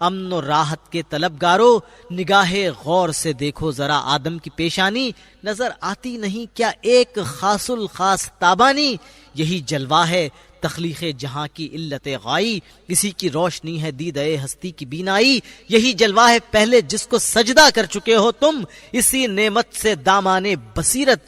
امن و راحت کے طلبگاروں، نگاہ غور سے دیکھو ذرا آدم کی پیشانی، نظر آتی نہیں کیا ایک خاص الخاص تابانی؟ یہی جلوہ ہے تخلیق جہاں کی علت غائی، اسی کی روشنی ہے دیدہ ہستی کی بینائی، یہی جلوہ ہے پہلے جس کو سجدہ کر چکے ہو تم، اسی نعمت سے دامان بصیرت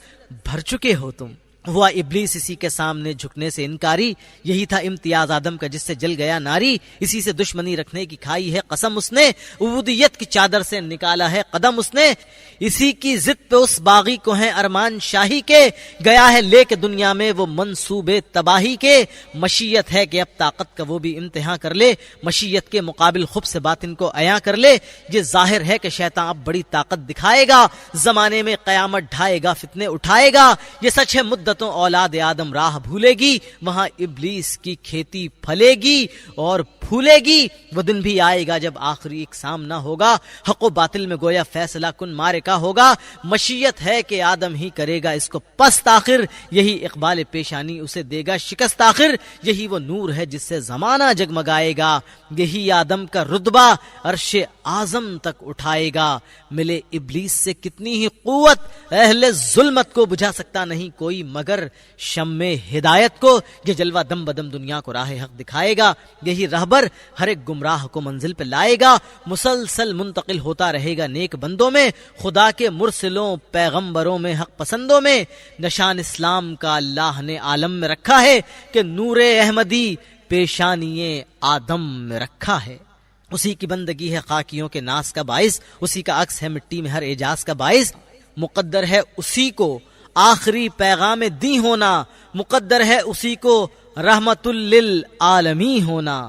بھر چکے ہو تم۔ ہوا ابلیس اسی کے سامنے جھکنے سے انکاری، یہی تھا امتیاز آدم کا جس سے جل گیا ناری، اسی سے دشمنی رکھنے کی کھائی ہے قسم اس نے، عبودیت کی چادر سے نکالا ہے قدم اس نے، اسی کی ضد پہ اس باغی کو ہیں ارمان شاہی کے، گیا ہے لے کے دنیا میں وہ منصوبے تباہی کے، مشیت ہے کہ اب طاقت کا وہ بھی امتحان کر لے، مشیت کے مقابل خب سے باطن کو عیاں کر لے، یہ ظاہر ہے کہ شیطان اب بڑی طاقت دکھائے گا، زمانے میں قیامت ڈھائے گا فتنے اٹھائے گا، یہ سچ ہے مدتوں اولاد آدم راہ بھولے گی، وہاں ابلیس کی کھیتی پھلے گی اور پھولے گی، وہ دن بھی آئے گا جب آخری ایک سامنا ہوگا، حق و باطل میں گویا فیصلہ کن مارکا ہوگا، مشیت ہے کہ آدم ہی کرے گا اس کو پست آخر، یہی اقبال پیشانی اسے دے گا شکست آخر، یہی وہ نور ہے جس سے زمانہ جگمگائے گا، یہی آدم کا رتبہ عرش اعظم تک اٹھائے گا، ملے ابلیس سے کتنی ہی قوت، اہل ظلمت کو بجھا سکتا نہیں کوئی مگر شمع ہدایت کو، یہ جلوہ دم بدم دنیا کو راہ حق دکھائے گا، یہی رہبر ہر ایک گمراہ کو منزل پہ لائے گا، مسلسل منتقل ہوتا رہے گا نیک بندوں میں، خدا کے مرسلوں پیغمبروں میں حق پسندوں میں، نشان اسلام کا اللہ نے عالم میں رکھا ہے کہ نور احمدی پیشانی آدم میں رکھا ہے، اسی کی بندگی ہے خاکیوں کے ناس کا باعث، اسی کا عکس ہے مٹی میں ہر اعجاز کا باعث، مقدر ہے اسی کو آخری پیغام دی ہونا، مقدر ہے اسی کو رحمت للعالمین ہونا،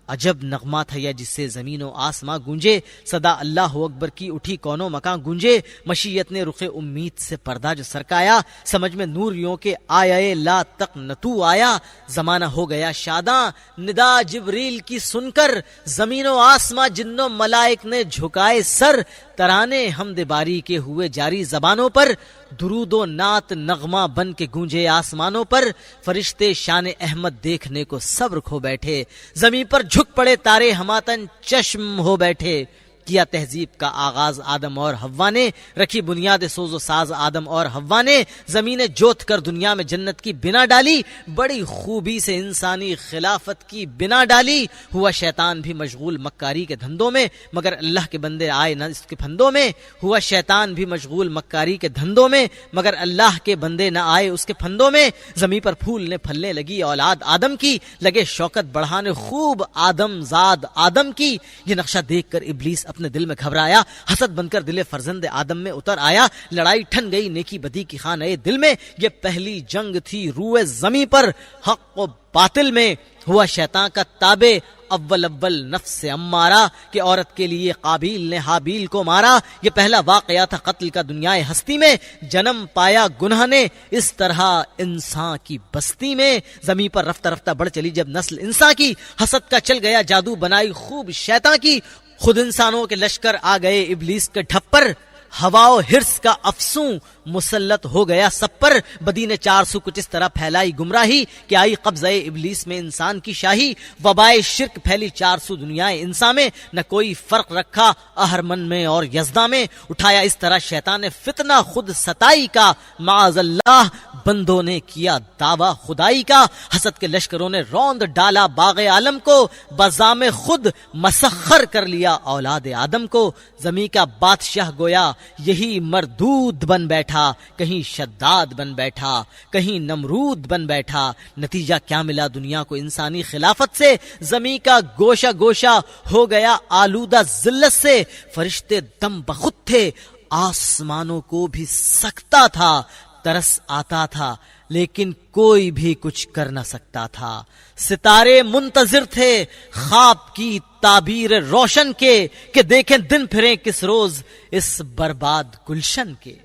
عجب نغمہ تھا یہ جس سے زمین و آسماں گونجے، صدا اللہ اکبر کی اٹھی کونوں مکاں گونجے، مشیت نے رخ امید سے پردہ جو سرکایا، سمجھ میں نوریوں کے آیا لا تقنطو آیا، زمانہ ہو گیا شاداں ندا جبریل کی سن کر، زمین و آسماں جن و ملائک نے جھکائے سر، ترانے حمد باری کے ہوئے جاری زبانوں پر، درود و نعت نغمہ بن کے گونجے آسمانوں پر، فرشتے شان احمد دیکھنے کو صبر کھو بیٹھے، زمین پر جھک پڑے تارے ہماتن چشم ہو بیٹھے، کیا تہذیب کا آغاز آدم اور حوا نے، رکھی بنیاد سوز و ساز آدم اور حوا نے، زمین جوت کر دنیا میں جنت کی بنا ڈالی، بڑی خوبی سے انسانی خلافت کی بنا ڈالی، ہوا شیطان بھی مشغول مکاری کے دھندوں میں مگر اللہ کے بندے آئے نہ اس کے پھندوں میں، ہوا شیطان بھی مشغول مکاری کے دھندوں میں مگر اللہ کے بندے نہ آئے اس کے پھندوں میں، زمین پر پھولنے پھلنے لگی اولاد آدم کی، لگے شوکت بڑھانے خوب آدم زاد آدم کی، یہ نقشہ دیکھ کر ابلیس اپنے دل میں گھبرایا، حسد بن کر دل فرزند آدم میں اتر آیا، لڑائی ٹھن گئی نیکی بدی کی خانہ دل میں، یہ پہلی جنگ تھی روئے زمیں پر حق و باطل میں، ہوا شیطان کا تابع اول نفس امارہ کہ عورت کے لیے قابیل نے حابیل کو مارا، یہ پہلا واقعہ تھا قتل کا دنیا ہستی میں، جنم پایا گناہ نے اس طرح انسان کی بستی میں، زمین پر رفتہ رفتہ بڑھ چلی جب نسل انسان کی، حسد کا چل گیا جادو بنائی خوب شیطان کی، خود انسانوں کے لشکر آ گئے ابلیس کے ڈھپر، ہوا و حرص کا افسوں مسلط ہو گیا سب پر، بدی نے 400 کچھ اس طرح پھیلائی گمراہی کہ آئی قبضہ ابلیس میں انسان کی شاہی، وبائے شرک پھیلی 400 دنیا انسان میں، نہ کوئی فرق رکھا اہرمن میں اور یزداں میں، اٹھایا اس طرح شیطان نے فتنہ خود ستائی کا، معاذ اللہ بندوں نے کیا دعویٰ خدائی کا، حسد کے لشکروں نے روند ڈالا باغ عالم کو، بزام خود مسخر کر لیا اولاد آدم کو، زمین کا بادشاہ گویا یہی مردود بن بیٹھا، کہیں شداد بن بیٹھا کہیں نمرود بن بیٹھا، نتیجہ کیا ملا دنیا کو انسانی خلافت سے، زمین کا گوشہ گوشہ ہو گیا آلودہ ذلت سے، فرشتے دم بخود تھے، آسمانوں کو بھی سکتا تھا، ترس آتا تھا لیکن کوئی بھی کچھ کر نہ سکتا تھا، ستارے منتظر تھے خواب کی تعبیر روشن کے کہ دیکھیں دن پھریں کس روز اس برباد گلشن کے،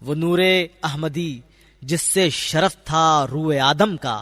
وہ نور احمدی جس سے شرف تھا روئے آدم کا،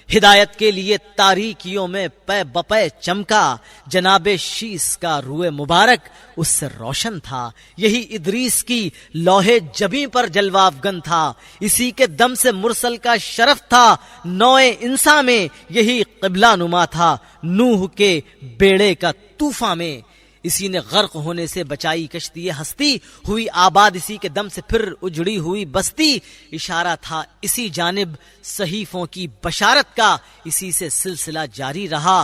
ہدایت کے لیے تاریکیوں میں پے بپے چمکا، جناب شیس کا روئے مبارک اس سے روشن تھا، یہی ادریس کی لوہے جبیں پر جلوہ افغن تھا، اسی کے دم سے مرسل کا شرف تھا، نوع انسان میں یہی قبلہ نما تھا، نوح کے بیڑے کا طوفان میں اسی نے غرق ہونے سے بچائی کشتی ہستی، ہوئی آباد اسی کے دم سے پھر اجڑی ہوئی بستی، اشارہ تھا اسی جانب صحیفوں کی بشارت کا، اسی سے سلسلہ جاری رہا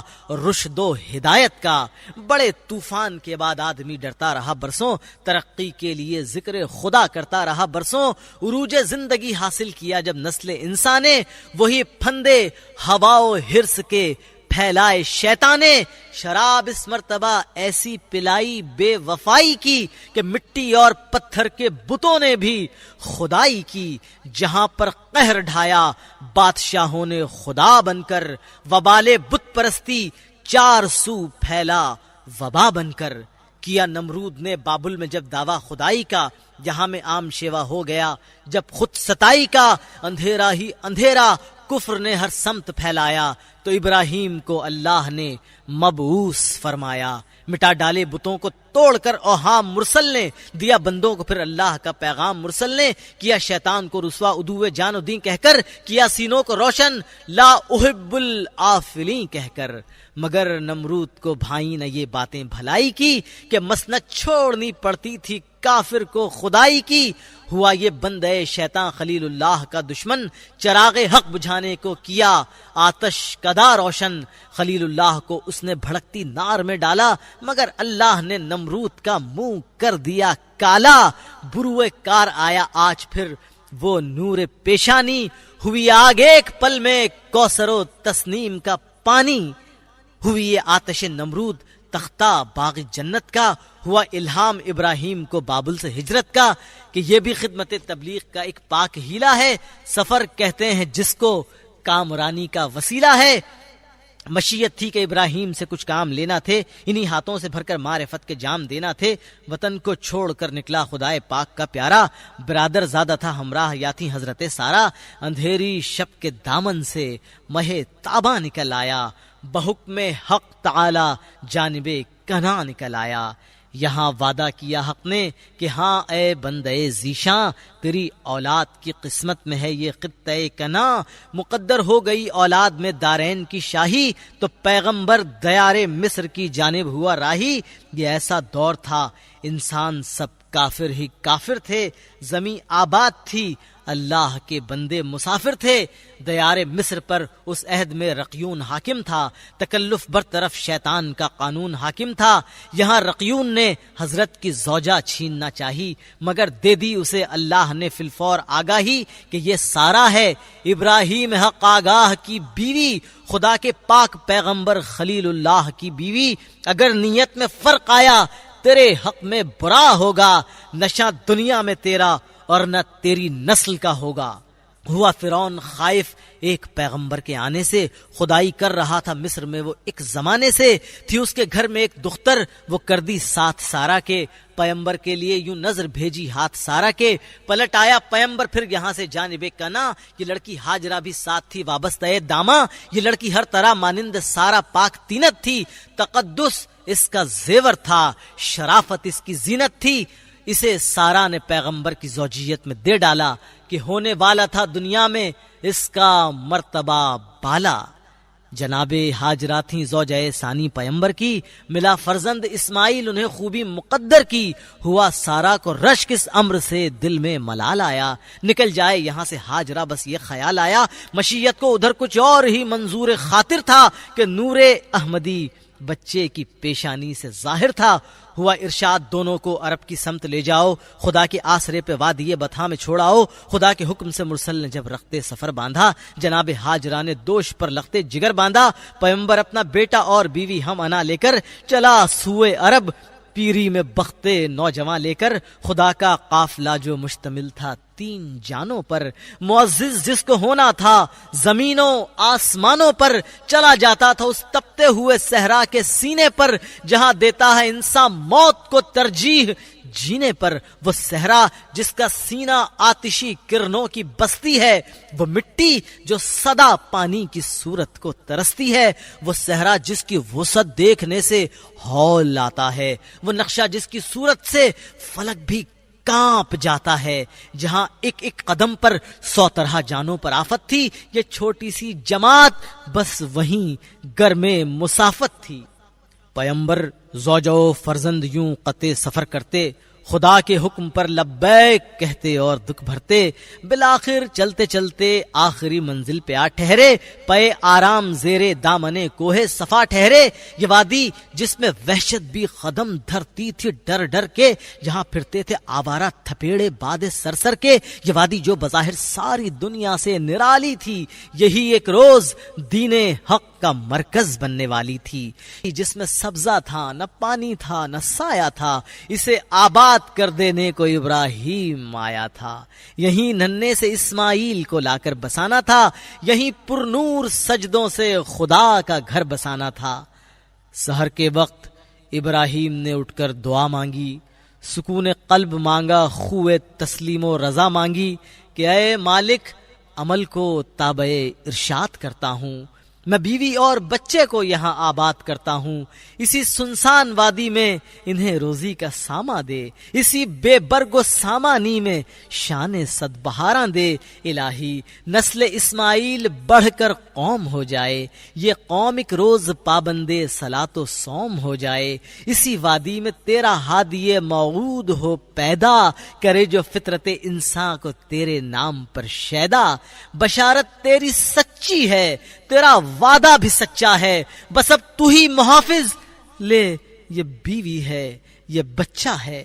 رشد و ہدایت کا۔ بڑے طوفان کے بعد آدمی ڈرتا رہا برسوں، ترقی کے لیے ذکر خدا کرتا رہا برسوں، عروج زندگی حاصل کیا جب نسل انسان نے، وہی پھندے ہوا و حرص کے پھیلائے شیطان نے، شراب اس مرتبہ ایسی پلائی بے وفائی کی کہ مٹی اور پتھر کے بتوں نے بھی خدائی کی، جہاں پر قہر ڈھایا بادشاہوں نے خدا بن کر، وبال بت پرستی چار سو پھیلا وبا بن کر، کیا نمرود نے بابل میں جب دعویٰ خدائی کا، یہاں میں عام شیوا ہو گیا جب خود ستائی کا، اندھیرا ہی اندھیرا کفر نے ہر سمت پھیلایا، تو ابراہیم کو اللہ نے مبعوث فرمایا، مٹا ڈالے بتوں کو توڑ کر اوہام مرسل نے، دیا بندوں کو پھر اللہ کا پیغام مرسل نے، کیا شیطان کو رسوا عدو جان و دین کہہ کر، کیا سینوں کو روشن لا احب العافلین کہہ کر، مگر نمرود کو بھائی نے یہ باتیں بھلائی کی کہ مسند چھوڑنی پڑتی تھی کافر کو خدائی کی، ہوا یہ بندے شیطان خلیل اللہ کا دشمن، چراغ حق بجھانے کو کیا آتش کدا روشن، خلیل اللہ کو اس نے بھڑکتی نار میں ڈالا، مگر اللہ نے نمرود کا منہ کر دیا کالا، بروئے کار آیا آج پھر وہ نور پیشانی، ہوئی آگ ایک پل میں کوثر و تسنیم کا پانی، ہوئی یہ آتش نمرود تختہ باغ جنت کا، ہوا الہام ابراہیم کو بابل سے ہجرت کا، کہ یہ بھی خدمت تبلیغ کا ایک پاک ہیلا ہے، سفر کہتے ہیں جس کو کامرانی کا وسیلہ ہے، مشیت تھی کہ ابراہیم سے کچھ کام لینا تھے، انہی ہاتھوں سے بھر کر معرفت کے جام دینا تھے، وطن کو چھوڑ کر نکلا خدائے پاک کا پیارا، برادر زادہ تھا ہمراہ یا تھی حضرت سارا، اندھیری شب کے دامن سے مہ تاباں نکل آیا، بحکم حق تعالی جانب کنا نکل آیا، یہاں وعدہ کیا حق نے کہ ہاں اے بندے ذیشاں، تیری اولاد کی قسمت میں ہے یہ خطہ کنا، مقدر ہو گئی اولاد میں دارین کی شاہی، تو پیغمبر دیار مصر کی جانب ہوا راہی، یہ ایسا دور تھا انسان سب کافر ہی کافر تھے، زمین آباد تھی اللہ کے بندے مسافر تھے، دیار مصر پر اس عہد میں رقیون حاکم تھا، تکلف برطرف شیطان کا قانون حاکم تھا، یہاں رقیون نے حضرت کی زوجہ چھیننا چاہی، مگر دے دی اسے اللہ نے فی الفور آگاہی کہ یہ سارا ہے ابراہیم حق آگاہ کی بیوی، خدا کے پاک پیغمبر خلیل اللہ کی بیوی، اگر نیت میں فرق آیا تیرے حق میں برا ہوگا، نشہ دنیا میں تیرا اور نہ تیری نسل کا ہوگا، ہوا فرعون خائف ایک پیغمبر کے آنے سے، خدائی کر رہا تھا مصر میں وہ ایک زمانے سے، تھی اس کے گھر میں ایک دختر، وہ کر دی ساتھ سارا کے، پیغمبر کے لیے یوں نظر بھیجی ہاتھ سارا کے، پلٹ آیا پیغمبر پھر یہاں سے جانب کنا، یہ لڑکی ہاجرہ بھی ساتھ تھی وابستہ داما، یہ لڑکی ہر طرح مانند سارا پاک تینت تھی، تقدس اس کا زیور تھا، شرافت اس کی زینت تھی، اسے سارا نے پیغمبر کی زوجیت میں دے ڈالا کہ ہونے والا تھا دنیا میں اس کا مرتبہ بالا، جناب ہاجرہ تھیں زوجہ ثانی پیغمبر کی، ملا فرزند اسماعیل انہیں خوبی مقدر کی، ہوا سارا کو رشک اس امر سے دل میں ملال آیا، نکل جائے یہاں سے ہاجرہ بس یہ خیال آیا، مشیت کو ادھر کچھ اور ہی منظور خاطر تھا کہ نور احمدی بچے کی پیشانی سے ظاہر تھا، ہوا ارشاد دونوں کو عرب کی سمت لے جاؤ، خدا کے آسرے پہ وادی بتھا میں چھوڑاؤ، خدا کے حکم سے مرسل نے جب رختے سفر باندھا، جناب ہاجرہ نے دوش پر لختے جگر باندھا، پیغمبر اپنا بیٹا اور بیوی ہم انا لے کر چلا سوئے عرب، پیری میں بختے نوجوان لے کر، خدا کا قافلہ جو مشتمل تھا 3 جانوں پر، معزز جس کو ہونا تھا زمینوں آسمانوں پر، چلا جاتا تھا اس تب تپتے ہوئے صحرا کے سینے پر جہاں دیتا ہے انسان موت کو ترجیح جینے پر، وہ صحرا جس کا سینہ آتشی کرنوں کی بستی ہے، وہ مٹی جو سدا پانی کی صورت کو ترستی ہے، وہ صحرا جس کی وسعت دیکھنے سے ہول آتا ہے، وہ نقشہ جس کی صورت سے فلک بھی کانپ جاتا ہے، جہاں ایک ایک قدم پر 100 طرح جانوں پر آفت تھی، یہ چھوٹی سی جماعت بس وہیں گرم مسافت تھی۔ پیمبر زوجہ و فرزند یوں قطع سفر کرتے، خدا کے حکم پر لبیک کہتے اور دکھ بھرتے، بالآخر چلتے چلتے آخری منزل پہ آ ٹھہرے، پے آرام زیرے دامنے کوہ صفا ٹھہرے۔ یہ وادی جس میں وحشت بھی قدم دھرتی تھی ڈر ڈر کے، جہاں پھرتے تھے آوارہ تھپیڑے باد سرسر کے، یہ وادی جو بظاہر ساری دنیا سے نرالی تھی، یہی ایک روز دین حق کا مرکز بننے والی تھی، جس میں سبزہ تھا نہ پانی تھا نہ سایہ تھا، اسے آباد کر دینے کو ابراہیم آیا تھا، یہیں ننھے سے اسماعیل کو لا کر بسانا تھا، یہیں پر نور سجدوں سے خدا کا گھر بسانا تھا۔ سحر کے وقت ابراہیم نے اٹھ کر دعا مانگی، سکون قلب مانگا، خوے تسلیم و رضا مانگی کہ اے مالک، عمل کو تابع ارشاد کرتا ہوں، میں بیوی اور بچے کو یہاں آباد کرتا ہوں، اسی سنسان وادی میں انہیں روزی کا ساما دے، اسی بے برگ و سامانی میں شان صد بہاراں دے، الہی نسل اسماعیل بڑھ کر قوم ہو جائے، یہ قوم ایک روز پابندے صلاۃ و صوم ہو جائے، اسی وادی میں تیرا ہادی موعود ہو پیدا، کرے جو فطرت انسان کو تیرے نام پر شیدا، بشارت تیری سچی ہے، تیرا وعدہ بھی سچا ہے، بس اب تو ہی محافظ لے، یہ بیوی ہے یہ بچہ ہے۔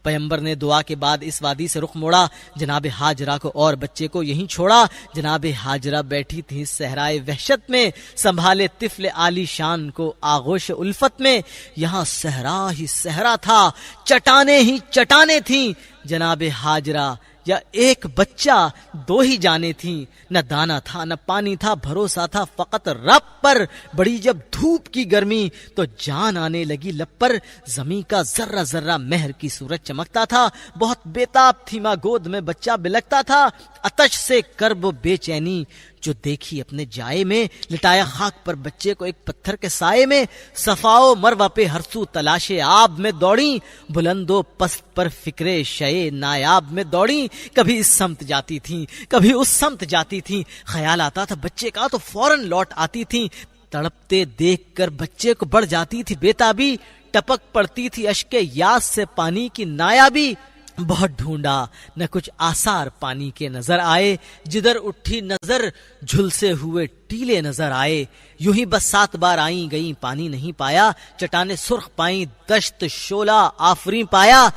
پیمبر نے دعا کے بعد اس وادی سے رخ موڑا، جناب ہاجرہ کو اور بچے کو یہیں چھوڑا۔ جناب ہاجرہ بیٹھی تھی صحرائے وحشت میں، سنبھالے طفل عالی شان کو آغوش الفت میں، یہاں صحرا ہی صحرا تھا، چٹانیں ہی چٹانیں تھیں، جناب ہاجرہ یا ایک بچہ دو ہی جانیں تھیں، نہ دانا تھا نہ پانی تھا، بھروسہ تھا فقط رب پر، بڑی جب دھوپ کی گرمی تو جان آنے لگی لب پر، زمین کا ذرہ ذرہ مہر کی سورج چمکتا تھا، بہت بیتاب تھی ماں گود میں بچہ بلکتا تھا، آتش سے کرب و بے چینی جو دیکھی اپنے جائے میں، لٹایا خاک پر بچے کو ایک پتھر کے سائے میں، صفا و مروہ پہ ہر سو تلاش آب میں دوڑیں، بلند و پست پر فکر شے نایاب میں دوڑیں، کبھی اس سمت جاتی تھیں کبھی اس سمت جاتی تھیں، خیال آتا تھا بچے کا تو فوراً لوٹ آتی تھیں، تڑپتے دیکھ کر بچے کو بڑھ جاتی تھی بیتابی، ٹپک پڑتی تھی اشک یاس سے پانی کی نایابی، بہت ڈھونڈا نہ کچھ آثار پانی کے نظر آئے، جدھر اٹھی نظر جھلسے ہوئے ٹیلے نظر آئے، یوں ہی بس 7 بار آئیں گئیں پانی نہیں پایا، چٹانیں سرخ پائیں دشت شولہ آفریں پایا،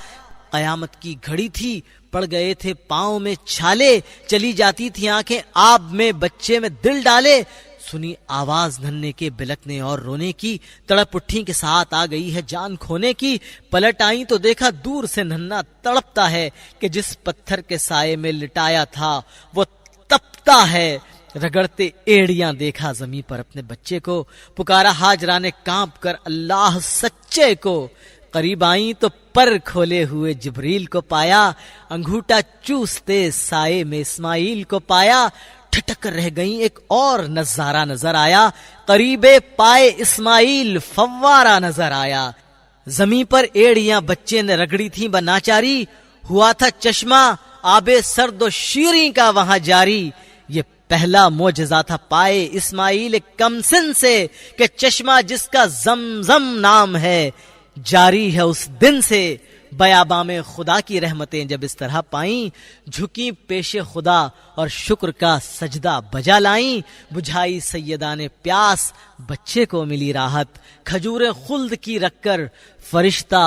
قیامت کی گھڑی تھی پڑ گئے تھے پاؤں میں چھالے، چلی جاتی تھی آنکھیں آب میں بچے میں دل ڈالے، سنی آواز ننھے کے بلکنے اور رونے کی، تڑپ اٹھی کے ساتھ آ گئی ہے جان کھونے کی، پلٹ آئیں تو دیکھا دور سے ننھا تڑپتا ہے کہ جس پتھر کے سائے میں لٹایا تھا وہ تپتا ہے، رگڑتے ایڑیاں دیکھا زمین پر اپنے بچے کو، پکارا ہاجرہ نے کانپ کر اللہ سچے کو، قریب آئیں تو پر کھولے ہوئے جبریل کو پایا، انگوٹھا چوستے سائے میں اسماعیل کو پایا، ٹھٹک رہ گئیں ایک اور نظارہ نظر آیا، قریبے پائے اسماعیل فوارہ نظر آیا، زمین پر ایڑیاں بچے نے رگڑی تھیں بناچاری، ہوا تھا چشمہ آب سرد و شیریں کا وہاں جاری، یہ پہلا معجزہ تھا پائے اسماعیل کم سن سے کہ چشمہ جس کا زمزم نام ہے جاری ہے اس دن سے، بیاباں میں خدا کی رحمتیں جب اس طرح پائیں، جھکی پیش خدا اور شکر کا سجدہ بجا لائیں، بجھائی سیدہ نے پیاس بچے کو ملی راحت، کھجور خلد کی رکھ کر فرشتہ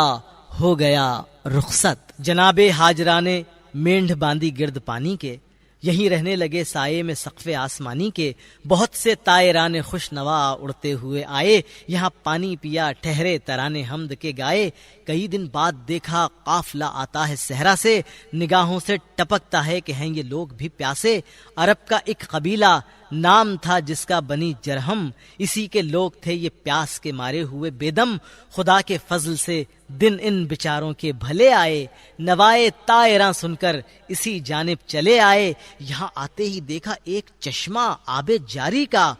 ہو گیا رخصت، جناب ہاجرہ نے مینڈھ باندھی گرد پانی کے، یہیں رہنے لگے سائے میں سقف آسمانی کے، بہت سے طائران خوش نوا اڑتے ہوئے آئے، یہاں پانی پیا ٹھہرے ترانے حمد کے گائے، کئی دن بعد دیکھا قافلہ آتا ہے صحرا سے، نگاہوں سے ٹپکتا ہے کہ ہیں یہ لوگ بھی پیاسے، عرب کا ایک قبیلہ نام تھا جس کا بنی جرہم، اسی کے لوگ تھے یہ پیاس کے مارے ہوئے بیدم، خدا کے فضل سے دن ان بیچاروں کے بھلے آئے، نوائے طائراں سن کر اسی جانب چلے آئے، یہاں آتے ہی دیکھا ایک چشمہ آب جاری کا،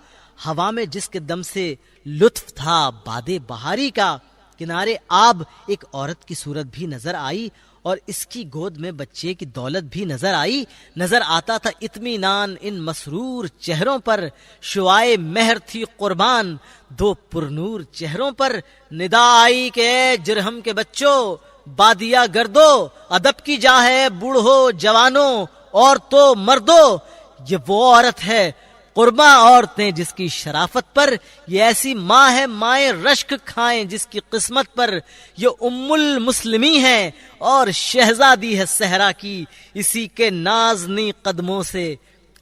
ہوا میں جس کے دم سے لطف تھا باد بہاری کا، کنارے آب ایک عورت کی صورت بھی نظر آئی اور اس کی گود میں بچے کی دولت بھی نظر آئی، نظر آتا تھا اطمینان ان مسرور چہروں پر، شعائے مہر تھی قربان دو پرنور چہروں پر، ندا آئی کہ اے جرہم کے بچوں بادیا گردو، ادب کی جا ہے بوڑھو جوانوں عورتوں مردوں، یہ وہ عورت ہے قرباں عورتیں جس کی شرافت پر، یہ ایسی ماں ہے مائیں رشک کھائیں جس کی قسمت پر، یہ ام المسلمی ہے اور شہزادی ہے صحرا کی، اسی کے نازنی قدموں سے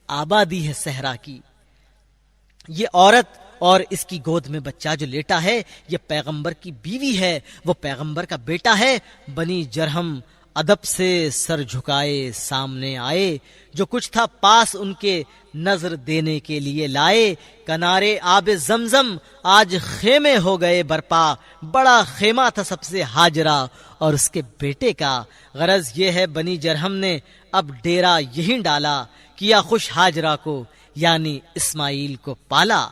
آبادی ہے صحرا کی۔ یہ عورت اور اس کی گود میں بچہ جو لیٹا ہے یہ پیغمبر کی بیوی ہے، وہ پیغمبر کا بیٹا ہے۔ بنی جرہم ادب سے سر جھکائے سامنے آئے، جو کچھ تھا پاس ان کے نظر دینے کے لیے لائے، کنارے آب زمزم آج خیمے ہو گئے برپا، بڑا خیمہ تھا سب سے ہاجرہ اور اس کے بیٹے کا، غرض یہ ہے بنی جرہم نے اب ڈیرا یہیں ڈالا، کیا خوش ہاجرہ کو یعنی اسماعیل کو پالا۔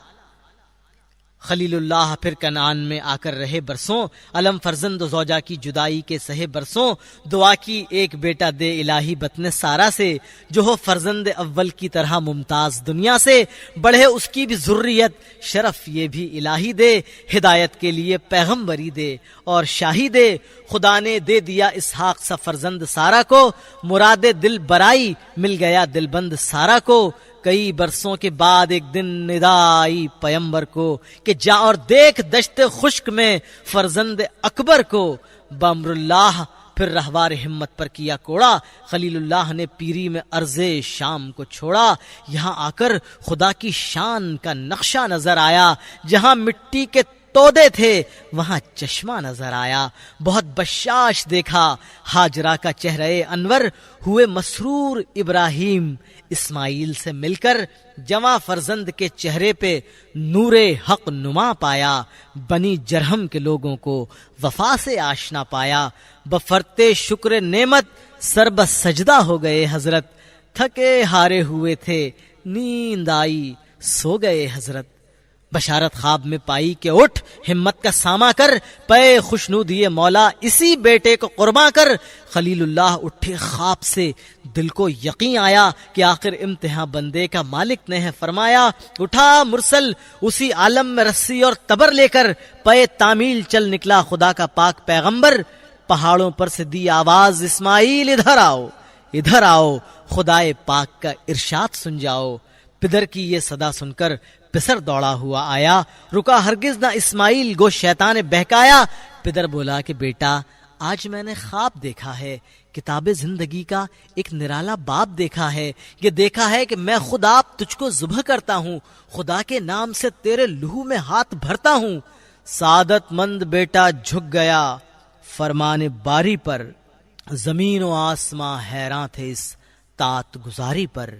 خلیل اللہ پھر کنعان میں آ کر رہے برسوں، علم فرزند و زوجہ کی جدائی کے سہے برسوں، دعا کی ایک بیٹا دے الہی بطن سارا سے، جو ہو فرزند اول کی طرح ممتاز دنیا سے، بڑھے اس کی بھی ذریت شرف یہ بھی الہی دے، ہدایت کے لیے پیغمبری دے اور شاہی دے، خدا نے دے دیا اسحاق سا فرزند سارا کو، مراد دل برائی مل گیا دل بند سارا کو، کئی برسوں کے بعد ایک دن ندا آئی پیمبر کو کہ جا اور دیکھ دشت خشک میں فرزند اکبر کو، بامر اللہ پھر رہوار ہمت پر کیا کوڑا، خلیل اللہ نے پیری میں ارض شام کو چھوڑا، یہاں آ کر خدا کی شان کا نقشہ نظر آیا، جہاں مٹی کے تودے تھے وہاں چشمہ نظر آیا، بہت بشاش دیکھا ہاجرہ کا چہرہ انور، ہوئے مسرور ابراہیم اسماعیل سے مل کر، جواں فرزند کے چہرے پہ نور حق نما پایا، بنی جرہم کے لوگوں کو وفا سے آشنا پایا، بفرتے شکر نعمت سرب سجدہ ہو گئے حضرت، تھکے ہارے ہوئے تھے نیند آئی سو گئے حضرت، بشارت خواب میں پائی کہ اٹھ ہمت کا ساما کر، پے خوشنودی مولا اسی بیٹے کو قرباں کر، خلیل اللہ اٹھے خواب سے، دل کو یقین آیا کہ آخر امتحان بندے کا مالک نے ہے فرمایا، اٹھا مرسل اسی عالم میں رسی اور تبر لے کر، پے تعمیل چل نکلا خدا کا پاک پیغمبر، پہاڑوں پر سے دی آواز اسماعیل ادھر آؤ ادھر آؤ، خدائے پاک کا ارشاد سن جاؤ، پدر کی یہ صدا سن کر پسر دوڑا ہوا آیا، رکا ہرگز نہ اسماعیل گو شیطان بہکایا، پدر بولا کہ بیٹا آج میں نے خواب دیکھا ہے، کتاب زندگی کا ایک نرالا باب دیکھا ہے، یہ دیکھا ہے کہ میں خود آپ تجھ کو ذبح کرتا ہوں، خدا کے نام سے تیرے لہو میں ہاتھ بھرتا ہوں، سعادت مند بیٹا جھک گیا فرمان باری پر، زمین و آسماں حیراں تھے اس طاعت گزاری پر،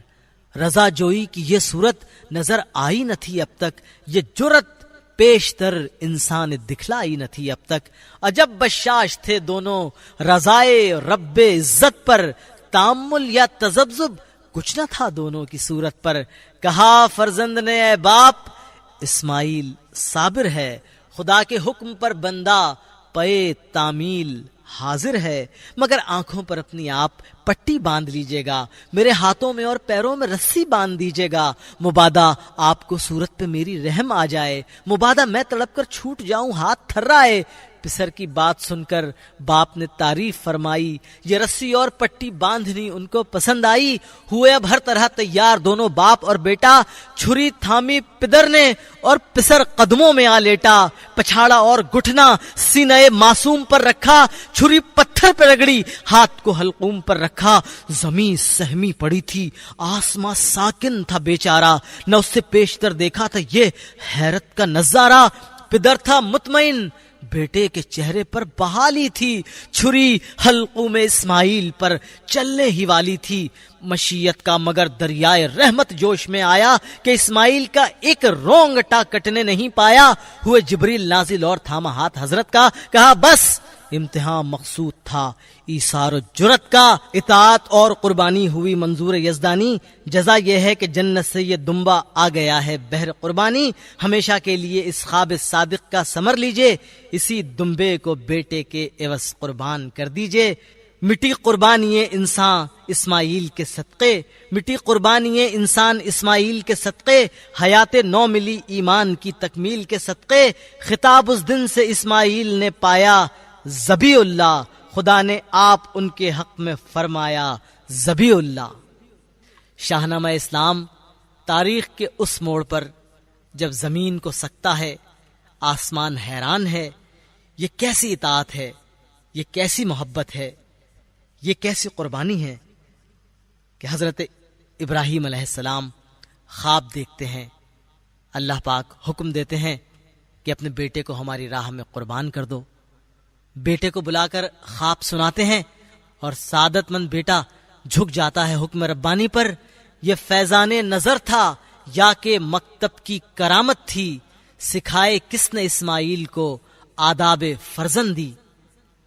رضا جوئی کی یہ صورت نظر آئی نہ تھی اب تک، یہ جرت پیشتر انسان دکھلائی نہ تھی اب تک، عجب بشاش تھے دونوں رضائے رب عزت پر، تامل یا تذبذب کچھ نہ تھا دونوں کی صورت پر، کہا فرزند نے اے باپ اسماعیل صابر ہے، خدا کے حکم پر بندہ پے تعمیل حاضر ہے، مگر آنکھوں پر اپنی آپ پٹی باندھ لیجئے گا، میرے ہاتھوں میں اور پیروں میں رسی باندھ دیجئے گا، مبادا آپ کو صورت پہ میری رحم آ جائے، مبادا میں تڑپ کر چھوٹ جاؤں ہاتھ تھرائے۔ پسر کی بات سن کر باپ نے تعریف فرمائی، یہ رسی اور پٹی باندھنی ان کو پسند آئی، ہوئے اب ہر طرح تیار دونوں باپ اور بیٹا، چھری تھامی پدر نے اور پسر قدموں میں آ لیٹا، پچھاڑا اور گھٹنا سینہ معصوم پر رکھا، چھری پتھر پہ رگڑی ہاتھ کو حلقوم پر رکھا، زمین سہمی پڑی تھی، آسماں ساکن تھا بیچارہ، نہ اس سے پیشتر دیکھا تھا یہ حیرت کا نظارہ، پدر تھا مطمئن بیٹے کے چہرے پر بہا لی تھی، چھری حلقوں میں اسماعیل پر چلنے ہی والی تھی مشیت کا، مگر دریائے رحمت جوش میں آیا کہ اسماعیل کا ایک رونگٹا کٹنے نہیں پایا۔ ہوئے جبریل نازل اور تھاما ہاتھ حضرت کا، کہا بس امتحان مقصود تھا ایثار و جرت کا، اطاعت اور قربانی ہوئی منظور یزدانی، جزا یہ ہے کہ جنت سے یہ دمبا آ گیا ہے بہر قربانی، ہمیشہ کے لیے اس خواب صادق کا ثمر لیجئے، اسی دمبے کو بیٹے کے عوض قربان کر دیجئے۔ مٹی قربانی انسان اسماعیل کے صدقے، مٹی قربانی انسان اسماعیل کے صدقے، حیات نو ملی ایمان کی تکمیل کے صدقے، خطاب اس دن سے اسماعیل نے پایا ذبی اللہ، خدا نے آپ ان کے حق میں فرمایا ذبی اللہ۔ شاہنامہ اسلام تاریخ کے اس موڑ پر جب زمین کو سکتا ہے، آسمان حیران ہے، یہ کیسی اطاعت ہے، یہ کیسی محبت ہے، یہ کیسی قربانی ہے کہ حضرت ابراہیم علیہ السلام خواب دیکھتے ہیں، اللہ پاک حکم دیتے ہیں کہ اپنے بیٹے کو ہماری راہ میں قربان کر دو، بیٹے کو بلا کر خواب سناتے ہیں اور سعادت مند بیٹا جھک جاتا ہے حکم ربانی پر۔ یہ فیضان نظر تھا یا کہ مکتب کی کرامت تھی، سکھائے کس نے اسماعیل کو آداب فرزندی،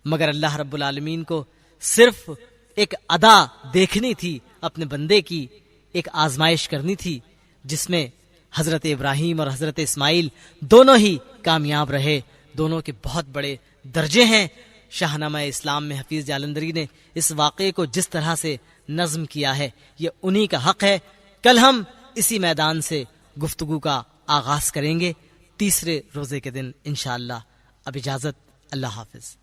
مگر اللہ رب العالمین کو صرف ایک ادا دیکھنی تھی اپنے بندے کی، ایک آزمائش کرنی تھی جس میں حضرت ابراہیم اور حضرت اسماعیل دونوں ہی کامیاب رہے، دونوں کے بہت بڑے درجے ہیں۔ شاہنامہ اسلام میں حفیظ جالندری نے اس واقعے کو جس طرح سے نظم کیا ہے یہ انہی کا حق ہے۔ کل ہم اسی میدان سے گفتگو کا آغاز کریں گے تیسرے روزے کے دن انشاءاللہ۔ اب اجازت، اللہ حافظ۔